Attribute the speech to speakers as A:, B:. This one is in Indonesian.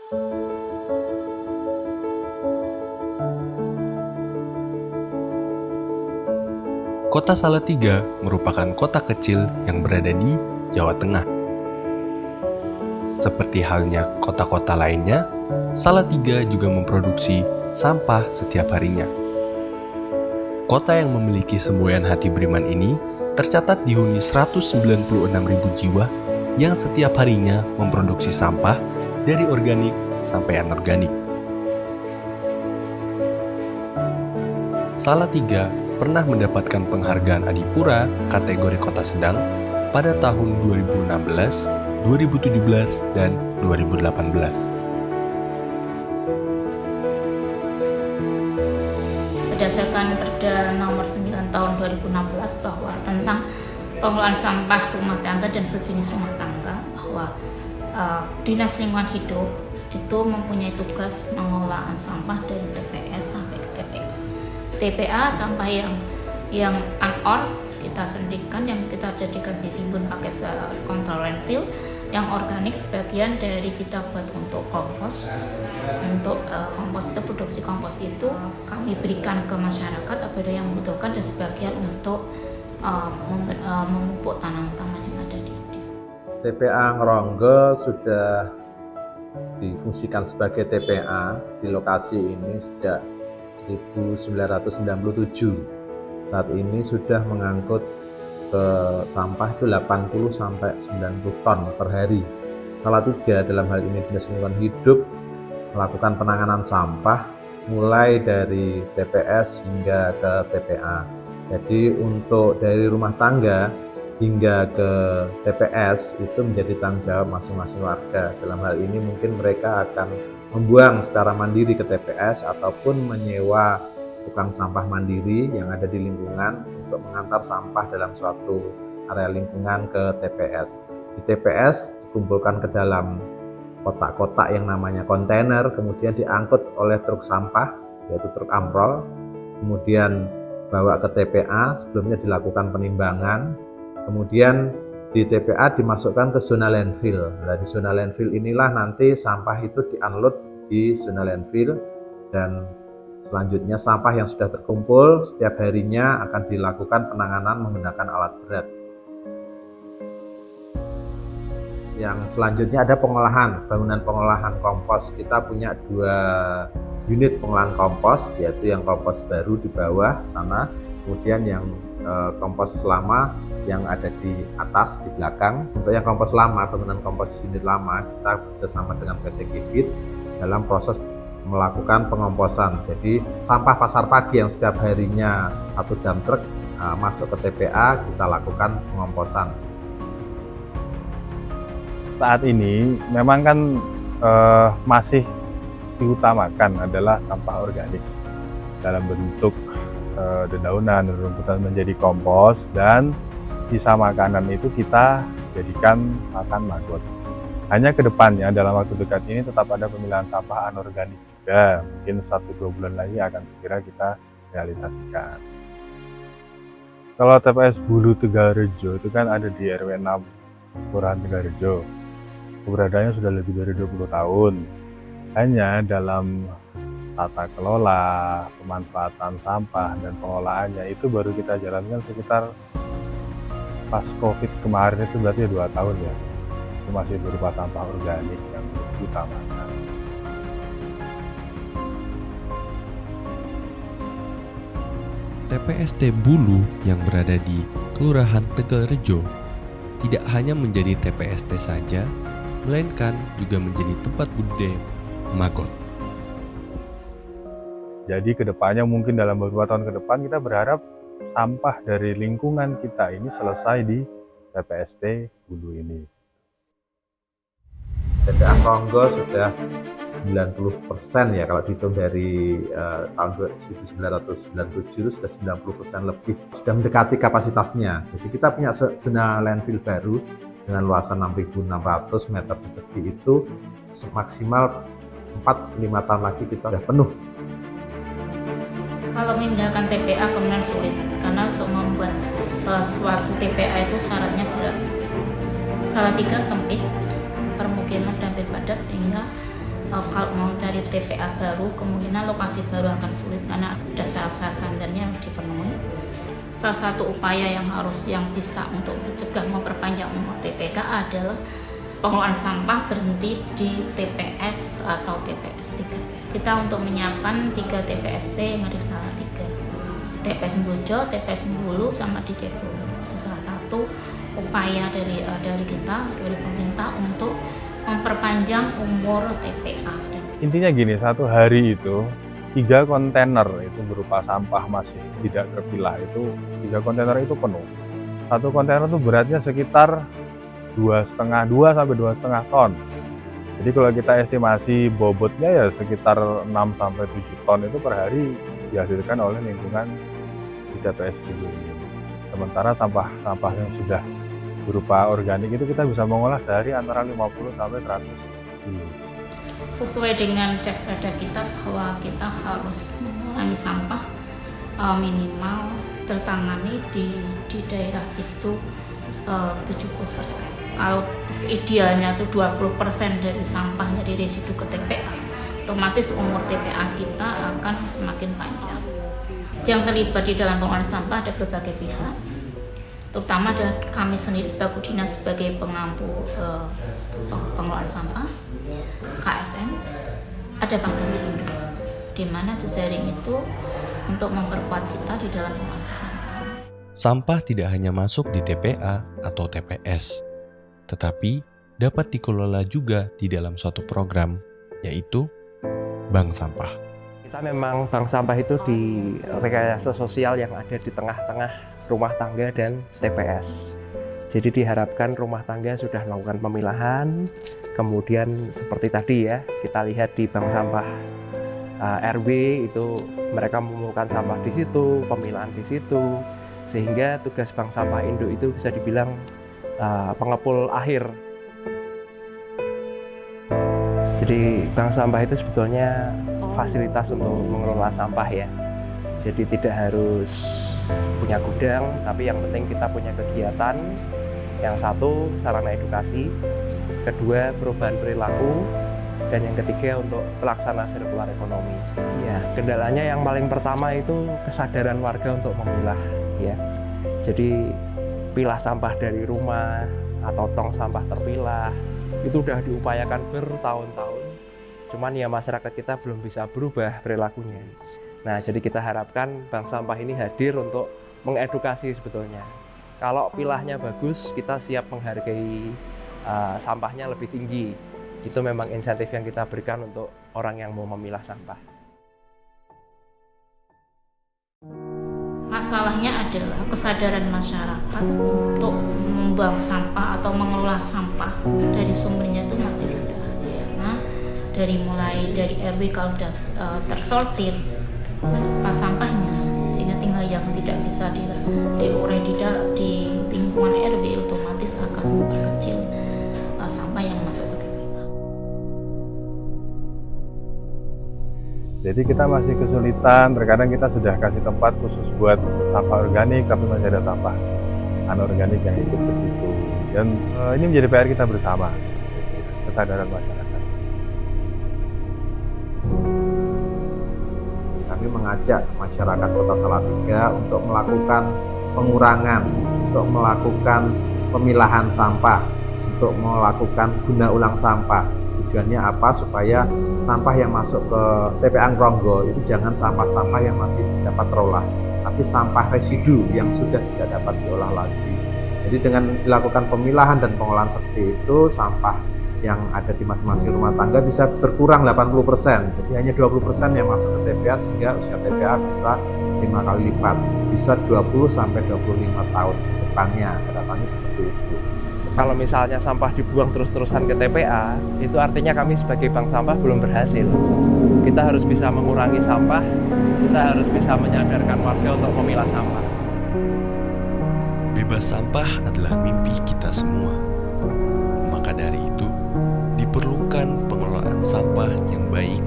A: Kota Salatiga merupakan kota kecil yang berada di Jawa Tengah. Seperti halnya kota-kota lainnya, Salatiga juga memproduksi sampah setiap harinya. Kota yang memiliki semboyan hati beriman ini tercatat dihuni 196.000 jiwa yang setiap harinya memproduksi sampah dari organik sampai anorganik. Salatiga pernah mendapatkan penghargaan Adipura kategori kota sedang pada tahun 2016, 2017, dan 2018.
B: Berdasarkan Perda Nomor 9 Tahun 2016 bahwa tentang pengelolaan sampah rumah tangga dan sejenis rumah tangga, bahwa Dinas Lingkungan Hidup itu mempunyai tugas pengelolaan sampah dari TPS sampai ke TPA. TPA sampah yang unor kita sendirikan, yang kita jadikan ditimbun pakai kontrol landfill. Yang organik sebagian dari kita buat untuk kompos. Untuk kompos itu, produksi kompos itu kami berikan ke masyarakat apabila yang membutuhkan, dan sebagian untuk memupuk tanaman-tanaman yang ada di
C: TPA Ngronggo sudah difungsikan sebagai TPA di lokasi ini sejak 1997. Saat ini sudah mengangkut ke sampah itu 80 sampai 90 ton per hari. Salatiga dalam hal ini Dinas Lingkungan Hidup melakukan penanganan sampah mulai dari TPS hingga ke TPA. Jadi untuk dari rumah tangga hingga ke TPS itu menjadi tanggung jawab masing-masing warga. Dalam hal ini mungkin mereka akan membuang secara mandiri ke TPS ataupun menyewa tukang sampah mandiri yang ada di lingkungan untuk mengantar sampah dalam suatu area lingkungan ke TPS. Di TPS dikumpulkan ke dalam kotak-kotak yang namanya kontainer, kemudian diangkut oleh truk sampah, yaitu truk amrol, kemudian bawa ke TPA, sebelumnya dilakukan penimbangan, kemudian di TPA dimasukkan ke zona landfill. Nah, di zona landfill inilah nanti sampah itu di-unload di zona landfill, dan selanjutnya sampah yang sudah terkumpul setiap harinya akan dilakukan penanganan menggunakan alat berat. Yang selanjutnya ada pengolahan, bangunan pengolahan kompos. Kita punya 2 unit pengolahan kompos, yaitu yang kompos baru di bawah sana, kemudian yang kompos lama yang ada di atas, di belakang. Untuk yang kompos lama, bangunan kompos unit lama, kita bekerjasama dengan PT Kibit dalam proses melakukan pengomposan. Jadi sampah pasar pagi yang setiap harinya 1 dump truck masuk ke TPA, kita lakukan pengomposan.
D: Saat ini memang kan masih diutamakan adalah sampah organik dalam bentuk dedaunan, rumputan menjadi kompos, dan sisa makanan itu kita jadikan makan maggot. Hanya ke depannya dalam waktu dekat ini tetap ada pemilahan sampah anorganik juga. Mungkin 1-2 bulan lagi akan segera kita realisasikan. Kalau TPS Bulu Tegalrejo itu kan ada di RW 6 Kelurahan Tegalrejo. Keberadaannya sudah lebih dari 20 tahun. Hanya dalam tata kelola, pemanfaatan sampah, dan pengelolaannya itu baru kita jalankan sekitar pas COVID kemarin, itu berarti 2 tahun ya. Itu masih berupa sampah organik yang diutamakan.
A: TPST Bulu yang berada di Kelurahan Tegalrejo tidak hanya menjadi TPST saja, melainkan juga menjadi tempat budidaya maggot.
D: Jadi kedepannya mungkin dalam beberapa tahun ke depan kita berharap sampah dari lingkungan kita ini selesai di TPST Bulu ini.
C: TPA Ngronggo sudah 90% ya, kalau dihitung dari tahun 1997 itu sudah 90% lebih, sudah mendekati kapasitasnya. Jadi kita punya zona landfill baru dengan luasan 6.600 meter persegi, itu maksimal 4-5 tahun lagi kita sudah penuh.
B: Kalau memindahkan TPA kemudian sulit, karena untuk membuat suatu TPA itu syaratnya berat. Salatiga sempit, permukiman hampir padat, sehingga kalau mau cari TPA baru, kemungkinan lokasi baru akan sulit karena ada syarat-syarat standarnya yang harus dipenuhi. Salah satu upaya yang bisa untuk mencegah memperpanjang umur TPK adalah pengelolaan sampah berhenti di TPS atau TPS 3. Kita untuk menyiapkan 3 TPST yang ada di Salatiga. TPS Bojo, TPS Bulu, sama di Cebol. Itu salah satu upaya dari kita, dari pemerintah untuk memperpanjang umur TPA.
D: Intinya gini, satu hari itu 3 kontainer itu berupa sampah masih tidak terpilah, itu 3 kontainer itu penuh. Satu kontainer itu beratnya sekitar 2,5 sampai 2,5 ton. Jadi kalau kita estimasi bobotnya ya sekitar 6 sampai 7 ton itu per hari dihasilkan oleh lingkungan di TPS ini. Sementara sampah yang sudah berupa organik itu kita bisa mengolah sehari antara 50 sampai 100 kilo.
B: Sesuai dengan cek strata kita bahwa kita harus mengurangi sampah minimal tertangani di daerah itu 70%. Kalau idealnya itu 20% dari sampahnya di residu ke TPA, otomatis umur TPA kita akan semakin panjang. Yang terlibat di dalam pengolahan sampah ada berbagai pihak, terutama ada kami sendiri sebagai dinas sebagai pengampu pengelolaan sampah, KSM, ada Bank Sampah Indo, di mana jejaring itu untuk memperkuat kita di dalam pengolahan sampah.
A: Sampah tidak hanya masuk di TPA atau TPS, tetapi dapat dikelola juga di dalam suatu program, yaitu Bank Sampah.
E: Kita memang bank sampah itu di rekayasa sosial yang ada di tengah-tengah rumah tangga dan TPS. Jadi diharapkan rumah tangga sudah melakukan pemilahan, kemudian seperti tadi ya, kita lihat di bank sampah RW itu mereka mengumpulkan sampah di situ, pemilahan di situ, sehingga tugas Bank Sampah Induk itu bisa dibilang pengepul akhir. Jadi bank sampah itu sebetulnya fasilitas untuk mengelola sampah ya. Jadi tidak harus punya gudang, tapi yang penting kita punya kegiatan. Yang satu, sarana edukasi. Kedua, perubahan perilaku. Dan yang ketiga, untuk pelaksana sirkular ekonomi. Ya, kendalanya yang paling pertama itu kesadaran warga untuk memilah ya. Jadi pilah sampah dari rumah atau tong sampah terpilah itu sudah diupayakan bertahun-tahun, cuman ya masyarakat kita belum bisa berubah perilakunya. Nah, jadi kita harapkan bank sampah ini hadir untuk mengedukasi sebetulnya. Kalau pilahnya bagus, kita siap menghargai sampahnya lebih tinggi. Itu memang insentif yang kita berikan untuk orang yang mau memilah sampah.
B: Masalahnya adalah kesadaran masyarakat untuk membuang sampah atau mengelola sampah dari sumbernya itu masih rendah. Karena mulai dari RW kalau sudah tersortir pas sampahnya, sehingga tinggal yang tidak bisa diurai di lingkungan RW, otomatis akan memperkecil sampah yang masuk ke TPA.
D: Jadi kita masih kesulitan, terkadang kita sudah kasih tempat khusus buat sampah organik, tapi masih ada sampah anorganik yang ikut ke situ. Dan ini menjadi PR kita bersama, kesadaran masyarakat.
C: Kami mengajak masyarakat Kota Salatiga untuk melakukan pengurangan, untuk melakukan pemilahan sampah, untuk melakukan guna ulang sampah. Tujuannya apa? Supaya sampah yang masuk ke TPA Ngronggo itu jangan sampah-sampah yang masih dapat terolah, tapi sampah residu yang sudah tidak dapat diolah lagi. Jadi dengan dilakukan pemilahan dan pengolahan seperti itu, sampah yang ada di masing-masing rumah tangga bisa berkurang 80%. Jadi hanya 20% yang masuk ke TPA, sehingga usia TPA bisa 5 kali lipat, bisa 20 sampai 25 tahun ke depannya. Harapannya seperti itu.
E: Kalau misalnya sampah dibuang terus-terusan ke TPA, itu artinya kami sebagai bank sampah belum berhasil. Kita harus bisa mengurangi sampah, kita harus bisa menyadarkan warga untuk memilah sampah.
A: Bebas sampah adalah mimpi kita semua. Maka dari itu, diperlukan pengelolaan sampah yang baik